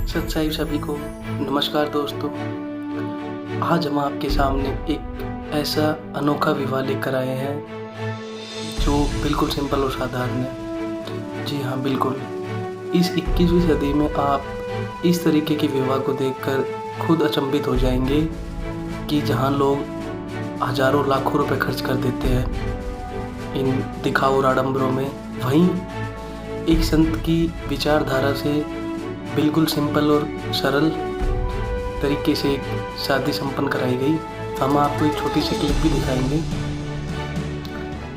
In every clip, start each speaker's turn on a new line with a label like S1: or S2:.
S1: सत साहिब सभी को नमस्कार दोस्तों। आज हम आपके सामने एक ऐसा अनोखा विवाह लेकर आए हैं जो बिल्कुल सिंपल और साधारण है। जी हाँ, बिल्कुल। इस 21वीं सदी में आप इस तरीके के विवाह को देखकर खुद अचंभित हो जाएंगे कि जहाँ लोग हजारों लाखों रुपए खर्च कर देते हैं इन दिखाओ और आडंबरों में, वहीं एक संत की विचारधारा से बिल्कुल सिंपल और सरल तरीके से एक शादी संपन्न कराई गई। हम आपको एक छोटी सी क्लिप भी दिखाएंगे।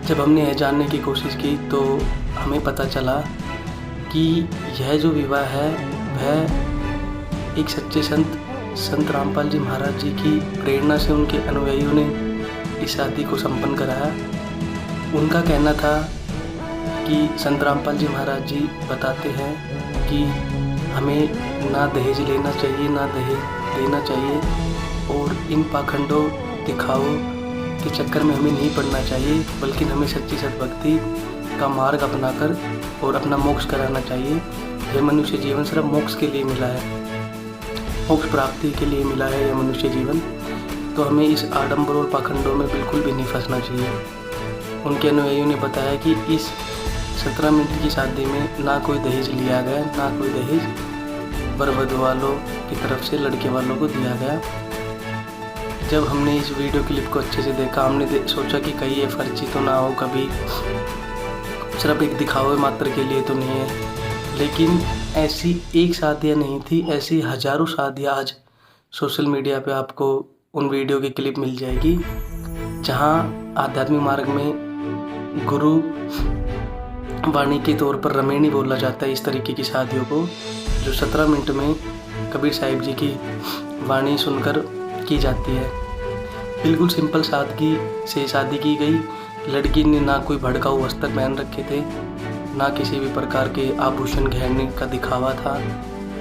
S1: जब हमने यह जानने की कोशिश की तो हमें पता चला कि यह जो विवाह है वह एक सच्चे संत रामपाल जी महाराज जी की प्रेरणा से उनके अनुयायियों ने इस शादी को संपन्न कराया। उनका कहना था कि संत रामपाल जी महाराज जी बताते हैं कि हमें ना दहेज लेना चाहिए ना दहेज देना चाहिए, और इन पाखंडों दिखाओ के चक्कर में हमें नहीं पड़ना चाहिए, बल्कि हमें सच्ची सद्भक्ति का मार्ग अपनाकर और अपना मोक्ष कराना चाहिए। यह मनुष्य जीवन सिर्फ मोक्ष के लिए मिला है, मोक्ष प्राप्ति के लिए मिला है यह मनुष्य जीवन। तो हमें इस आडंबर और पाखंडों में बिल्कुल भी नहीं फंसना चाहिए। उनके अनुयायियों ने बताया कि इस 17 मिनट की शादी में ना कोई दहेज लिया गया, ना कोई दहेज वर वधू वालों की तरफ से लड़के वालों को दिया गया। जब हमने इस वीडियो क्लिप को अच्छे से देखा, हमने सोचा कि कहीं ये फर्जी तो ना हो, कभी सिर्फ एक दिखावे मात्र के लिए तो नहीं है। लेकिन ऐसी एक शादियाँ नहीं थी, ऐसी हजारों शादियाँ आज सोशल मीडिया पे आपको उन वीडियो की क्लिप मिल जाएगी जहाँ आध्यात्मिक मार्ग में गुरु वाणी के तौर पर रमेणी बोला जाता है। इस तरीके की शादियों को जो 17 मिनट में कबीर साहिब जी की वाणी सुनकर की जाती है। बिल्कुल सिंपल सादगी से शादी की गई। लड़की ने ना कोई भड़काऊ वस्त्र पहन रखे थे, ना किसी भी प्रकार के आभूषण गहने का दिखावा था।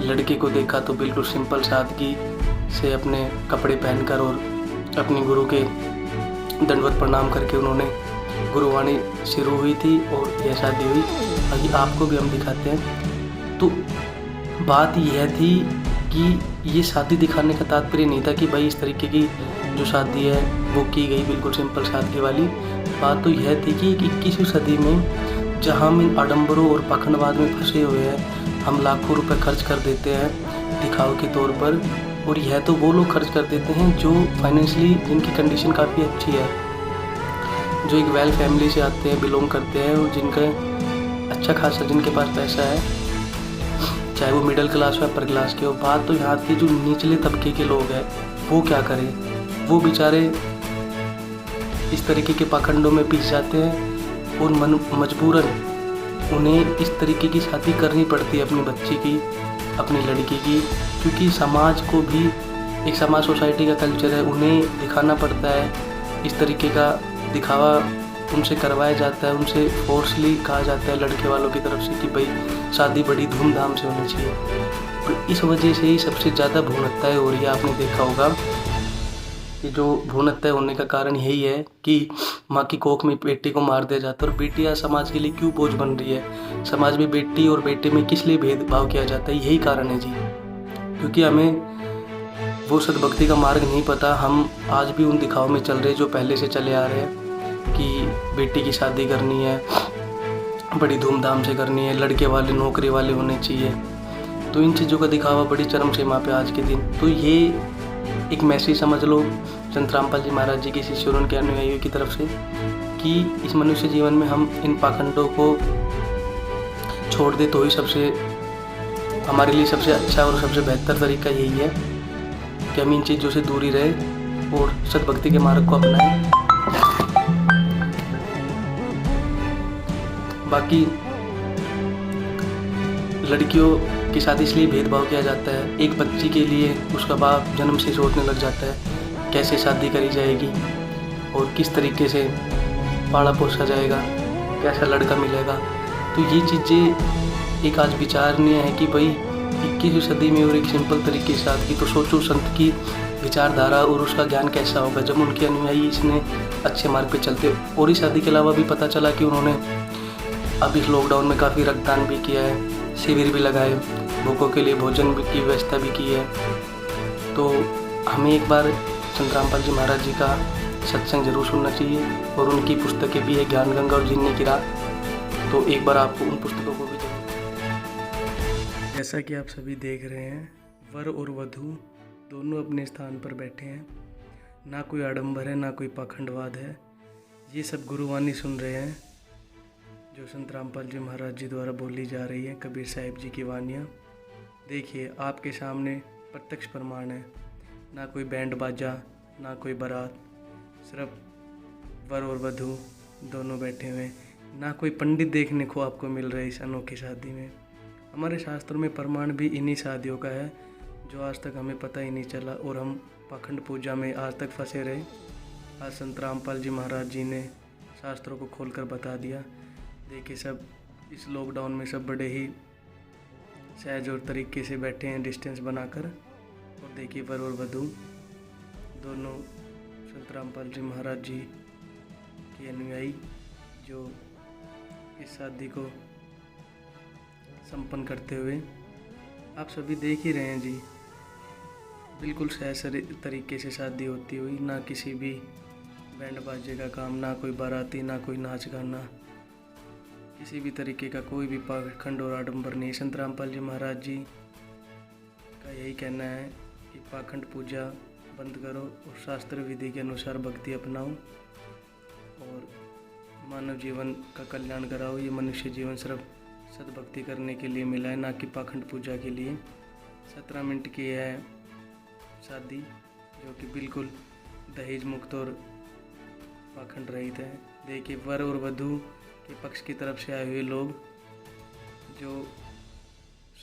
S1: लड़के को देखा तो बिल्कुल सिंपल सादगी से अपने कपड़े पहनकर और अपने गुरु के दंडवत प्रणाम करके उन्होंने गुरुवाणी शुरू हुई थी और यह शादी हुई। अभी आपको भी हम दिखाते हैं। तो बात यह थी कि ये शादी दिखाने का तात्पर्य नहीं था कि भाई इस तरीके की जो शादी है वो की गई बिल्कुल सिंपल शादी वाली। बात तो यह थी कि 21वीं सदी में जहाँ हम इन आडंबरों और पाखंडवाद में फंसे हुए हैं, हम लाखों रुपए खर्च कर देते हैं दिखाव के तौर पर, और यह तो वो लोग खर्च कर देते हैं जो फाइनेंशियली जिनकी कंडीशन काफ़ी अच्छी है, जो एक वेल फैमिली से आते हैं, बिलोंग करते हैं, और जिनका अच्छा खासा जिनके पास पैसा है, चाहे वो मिडिल क्लास हो या अपर क्लास के हो। बात तो यहाँ की जो निचले तबके के लोग हैं वो क्या करें, वो बेचारे इस तरीके के पाखंडों में पिस जाते हैं और मजबूरन उन्हें इस तरीके की शादी करनी पड़ती है अपनी बच्ची की, अपनी लड़की की, क्योंकि समाज को भी एक समाज सोसाइटी का कल्चर है, उन्हें दिखाना पड़ता है। इस तरीके का दिखावा उनसे करवाया जाता है, उनसे फोर्सली कहा जाता है लड़के वालों की तरफ से कि भाई शादी बड़ी धूमधाम से होनी चाहिए। तो इस वजह से ही सबसे ज़्यादा भ्रूण हत्याएं हो रही है। आपने देखा होगा कि जो भ्रूण हत्या होने का कारण यही है कि माँ की कोख में बेटी को मार दिया जाता है। और बेटियाँ समाज के लिए क्यों बोझ बन रही है, समाज में बेटी और बेटे में किस लिए भेदभाव किया जाता है, यही कारण है जी। क्योंकि हमें वो सद्भक्ति का मार्ग नहीं पता। हम आज भी उन दिखावों में चल रहे जो पहले से चले आ रहे हैं कि बेटी की शादी करनी है, बड़ी धूमधाम से करनी है, लड़के वाले नौकरी वाले होने चाहिए। तो इन चीज़ों का दिखावा बड़ी चरम सीमा पे आज के दिन। तो ये एक मैसेज समझ लो संत रामपाल जी महाराज जी के शिष्य और उनके अनुयायियों की तरफ से कि इस मनुष्य जीवन में हम इन पाखंडों को छोड़ दे तो ही सबसे हमारे लिए सबसे अच्छा और सबसे बेहतर तरीका यही है कि हम इन चीज़ों से दूरी रहे और सद्भक्ति के मार्ग को अपनाएं। बाकी लड़कियों की शादी इसलिए भेदभाव किया जाता है, एक बच्ची के लिए उसका बाप जन्म से सोचने लग जाता है कैसे शादी करी जाएगी और किस तरीके से पाला पोसा जाएगा, कैसा लड़का मिलेगा। तो ये चीज़ें एक आज विचारणीय है कि भाई 21वीं सदी में और एक सिंपल तरीके से शादी, तो सोचो संत की विचारधारा और उसका ज्ञान कैसा होगा जब उनके अनुयायी इसने अच्छे मार्ग पे चलते। और इस शादी के अलावा भी पता चला कि उन्होंने अब इस लॉकडाउन में काफ़ी रक्तदान भी किया है, शिविर भी लगाए, भूखों के लिए भोजन की व्यवस्था भी की है। तो हमें एक बार संत रामपाल जी महाराज जी का सत्संग जरूर सुनना चाहिए और उनकी पुस्तकें भी है, ज्ञान गंगा और जीने की राह। तो एक बार आपको उन पुस्तकों को भी जैसा कि आप सभी देख रहे हैं, वर और वधू दोनों अपने स्थान पर बैठे हैं। ना कोई आडंबर है, ना कोई पाखंडवाद है। ये सब गुरुवाणी सुन रहे हैं जो संत रामपाल जी महाराज जी द्वारा बोली जा रही है, कबीर साहिब जी की वाणियाँ। देखिए, आपके सामने प्रत्यक्ष प्रमाण है। ना कोई बैंड बाजा, ना कोई बारात, सिर्फ वर और वधू दोनों बैठे हुए। ना कोई पंडित देखने को आपको मिल रहा है इस अनोखी शादी में। हमारे शास्त्रों में प्रमाण भी इन्हीं शादियों का है जो आज तक हमें पता ही नहीं चला और हम पाखंड पूजा में आज तक फंसे रहे। आज संत रामपाल जी महाराज जी ने शास्त्रों को खोलकर बता दिया। देखिए, सब इस लॉकडाउन में सब बड़े ही सहज और तरीके से बैठे हैं डिस्टेंस बनाकर। और देखिए, वर और वधू दोनों संत रामपाल जी महाराज जी के अनुयायी जो इस शादी को संपन्न करते हुए आप सभी देख ही रहे हैं जी। बिल्कुल सहज तरीके से शादी होती हुई, ना किसी भी बैंड बाजे का काम, ना कोई बाराती, ना कोई नाच गाना, किसी भी तरीके का कोई भी पाखंड और आडंबर नहीं। संत रामपाल जी महाराज जी का यही कहना है कि पाखंड पूजा बंद करो और शास्त्र विधि के अनुसार भक्ति अपनाओ और मानव जीवन का कल्याण कराओ। ये मनुष्य जीवन सिर्फ सद्भक्ति करने के लिए मिला है, ना कि पाखंड पूजा के लिए। 17 मिनट की है शादी जो कि बिल्कुल दहेज मुक्त और पाखंड रहित है। देखिए, वर और वधू के पक्ष की तरफ से आए हुए लोग जो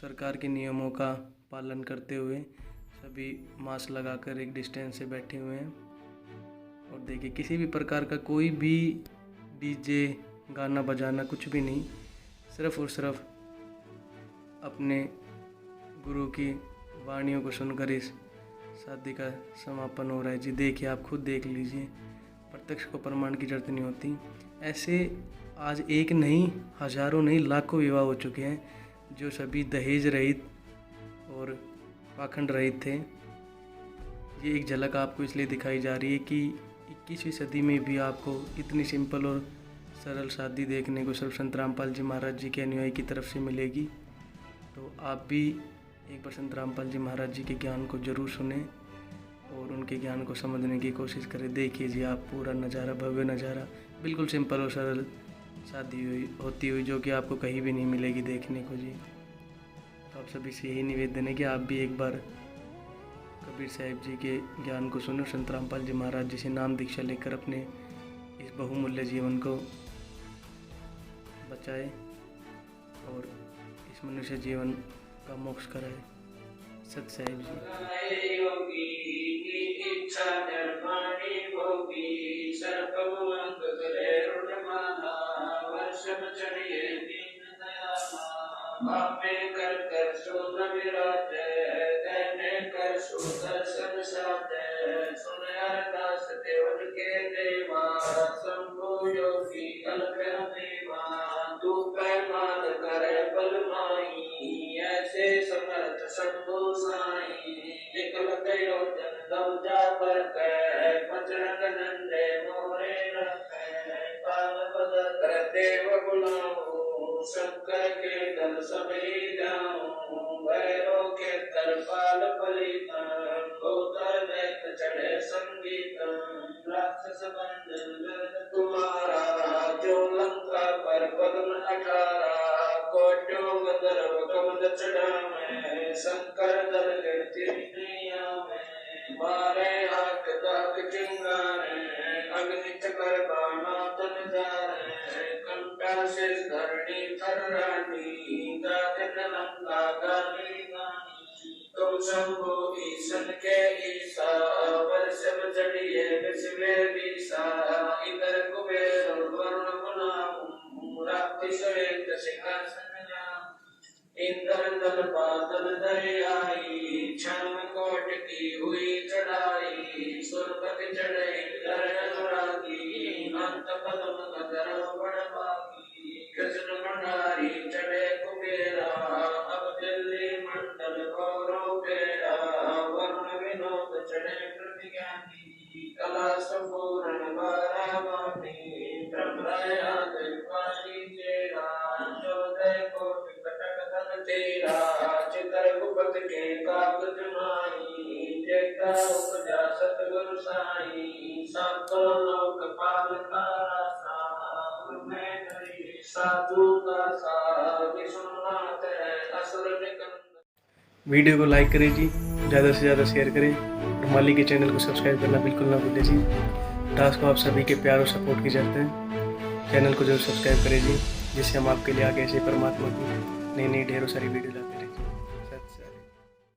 S1: सरकार के नियमों का पालन करते हुए सभी मास्क लगाकर एक डिस्टेंस से बैठे हुए हैं। और देखिए, किसी भी प्रकार का कोई भी डीजे, गाना बजाना कुछ भी नहीं, सिर्फ और सिर्फ अपने गुरु की वाणियों को सुनकर इस शादी का समापन हो रहा है जी। देखिए, आप खुद देख लीजिए, प्रत्यक्ष को प्रमाण की जरूरत नहीं होती। ऐसे आज एक नहीं, हजारों नहीं, लाखों विवाह हो चुके हैं जो सभी दहेज रहित और पाखंड रहित थे। ये एक झलक आपको इसलिए दिखाई जा रही है कि 21वीं सदी में भी आपको इतनी सिंपल और सरल शादी देखने को सिर्फ संत रामपाल जी महाराज जी के अनुयायी की तरफ से मिलेगी। तो आप भी एक बार संत रामपाल जी महाराज जी के ज्ञान को जरूर सुने और उनके ज्ञान को समझने की कोशिश करें। देखिए जी, आप पूरा नज़ारा, भव्य नज़ारा, बिल्कुल सिंपल और सरल शादी होती हुई जो कि आपको कहीं भी नहीं मिलेगी देखने को जी। तो आप सभी से यही निवेदन है कि आप भी एक बार कबीर साहिब जी के ज्ञान को सुनो, संत रामपाल जी महाराज जी से नाम दीक्षा लेकर अपने इस बहुमूल्य जीवन को बचाए और इस मनुष्य जीवन का मोक्ष कराए। सत साहिब शंकर के दल सभी जाऊं, भैरव के तरपाल फलितम, गोतर दैत्य चढ़े संगीतम, राक्षस बंधन तुम्हारा, जो लंका पर पद्म 18, कोट्यों गंधर्व कमल चढ़ावे, शंकर दल गिरती नैया में, मारे हाथ दाग चिंगारे, अग्नि चकर बाणा तन जारे, कंटा से धरणी थर रानी, दादन लंका गानी गानी, तुम शंभु ईशन के ईसा, वर्षभ चढ़िए विश्वे विषा, इधर कुबेर वरुण गुलाम, रात्रि श्वेत सिंहासन जाम, इंद्र दल बादल धरे आई, क्षण कोट की हुई चढ़ाई, सुरपति चढ़े धर अनुरागी, अंत पद्म कदर बड़भागी, कृष्ण भंडारी चढ़े कुबेरा, अब दिल्ली वीडियो को लाइक करें जी, ज़्यादा से ज़्यादा शेयर करें और माली के चैनल को सब्सक्राइब करना बिल्कुल ना भूलें जी। टास्क को आप सभी के प्यार और सपोर्ट की जाते हैं। चैनल को जरूर सब्सक्राइब करें जी, जिससे हम आपके लिए आगे ऐसे परमात्मा की नई नई ढेरों सारी वीडियो लाते हैं।